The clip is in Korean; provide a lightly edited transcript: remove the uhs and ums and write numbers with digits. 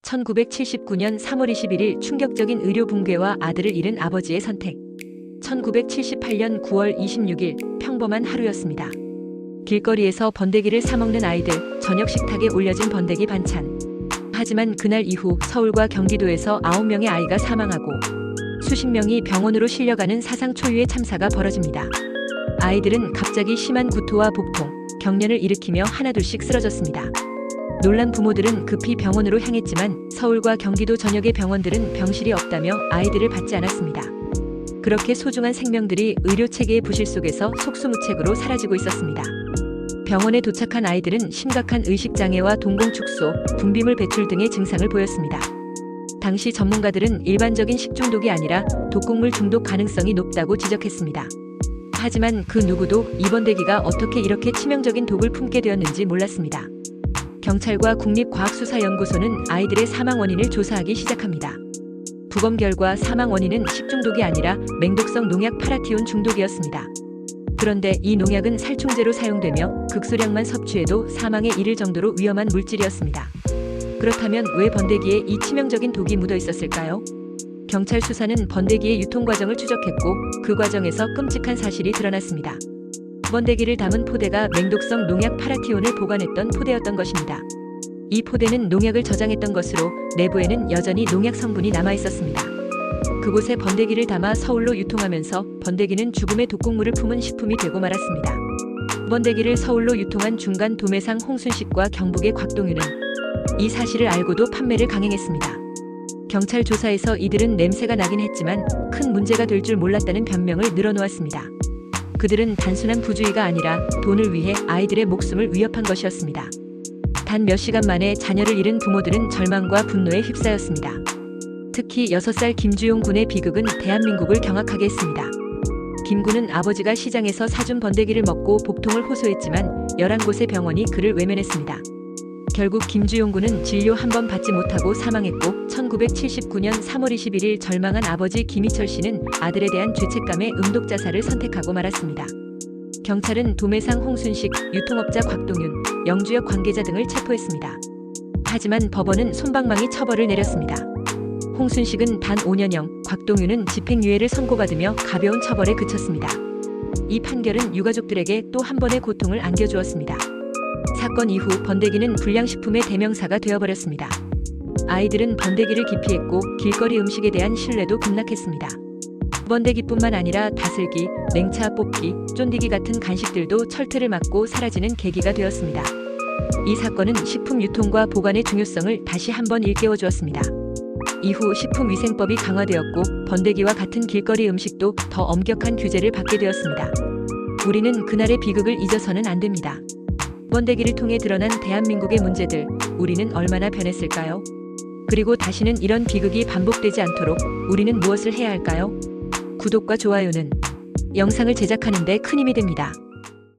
1979년 3월 21일 충격적인 의료 붕괴와 아들을 잃은 아버지의 선택. 1978년 9월 26일 평범한 하루였습니다. 길거리에서 번데기를 사먹는 아이들, 저녁 식탁에 올려진 번데기 반찬. 하지만 그날 이후 서울과 경기도에서 9명의 아이가 사망하고 수십 명이 병원으로 실려가는 사상 초유의 참사가 벌어집니다. 아이들은 갑자기 심한 구토와 복통, 경련을 일으키며 하나둘씩 쓰러졌습니다. 놀란 부모들은 급히 병원으로 향했지만 서울과 경기도 전역의 병원들은 병실이 없다며 아이들을 받지 않았습니다. 그렇게 소중한 생명들이 의료체계의 부실 속에서 속수무책으로 사라지고 있었습니다. 병원에 도착한 아이들은 심각한 의식장애와 동공축소, 분비물 배출 등의 증상을 보였습니다. 당시 전문가들은 일반적인 식중독이 아니라 독극물 중독 가능성이 높다고 지적했습니다. 하지만 그 누구도 이 번데기가 어떻게 이렇게 치명적인 독을 품게 되었는지 몰랐습니다. 경찰과 국립과학수사연구소는 아이들의 사망 원인을 조사하기 시작합니다. 부검 결과 사망 원인은 식중독이 아니라 맹독성 농약 파라티온 중독이었습니다. 그런데 이 농약은 살충제로 사용되며 극소량만 섭취해도 사망에 이를 정도로 위험한 물질이었습니다. 그렇다면 왜 번데기에 이 치명적인 독이 묻어 있었을까요? 경찰 수사는 번데기의 유통 과정을 추적했고 그 과정에서 끔찍한 사실이 드러났습니다. 번데기를 담은 포대가 맹독성 농약 파라티온을 보관했던 포대였던 것입니다. 이 포대는 농약을 저장했던 것으로 내부에는 여전히 농약 성분이 남아 있었습니다. 그곳에 번데기를 담아 서울로 유통하면서 번데기는 죽음의 독극물을 품은 식품이 되고 말았습니다. 번데기를 서울로 유통한 중간 도매상 홍순식과 경북의 곽동윤은 이 사실을 알고도 판매를 강행했습니다. 경찰 조사에서 이들은 냄새가 나긴 했지만 큰 문제가 될 줄 몰랐다는 변명을 늘어놓았습니다. 그들은 단순한 부주의가 아니라 돈을 위해 아이들의 목숨을 위협한 것이었습니다. 단 몇 시간 만에 자녀를 잃은 부모들은 절망과 분노에 휩싸였습니다. 특히 6살 김주용 군의 비극은 대한민국을 경악하게 했습니다. 김 군은 아버지가 시장에서 사준 번데기를 먹고 복통을 호소했지만 11곳의 병원이 그를 외면했습니다. 결국 김주용 군은 진료 한 번 받지 못하고 사망했고 1979년 3월 21일 절망한 아버지 김희철 씨는 아들에 대한 죄책감에 음독자살을 선택하고 말았습니다. 경찰은 도매상 홍순식, 유통업자 곽동윤, 영주역 관계자 등을 체포했습니다. 하지만 법원은 솜방망이 처벌을 내렸습니다. 홍순식은 단 5년형, 곽동윤은 집행유예를 선고받으며 가벼운 처벌에 그쳤습니다. 이 판결은 유가족들에게 또 한 번의 고통을 안겨주었습니다. 사건 이후 번데기는 불량식품의 대명사가 되어버렸습니다. 아이들은 번데기를 기피했고 길거리 음식에 대한 신뢰도 급락했습니다. 번데기뿐만 아니라 다슬기, 냉차 뽑기, 쫀디기 같은 간식들도 철퇴를 맞고 사라지는 계기가 되었습니다. 이 사건은 식품 유통과 보관의 중요성을 다시 한번 일깨워주었습니다. 이후 식품위생법이 강화되었고 번데기와 같은 길거리 음식도 더 엄격한 규제를 받게 되었습니다. 우리는 그날의 비극을 잊어서는 안 됩니다. 번데기를 통해 드러난 대한민국의 문제들, 우리는 얼마나 변했을까요? 그리고 다시는 이런 비극이 반복되지 않도록 우리는 무엇을 해야 할까요? 구독과 좋아요는 영상을 제작하는 데 큰 힘이 됩니다.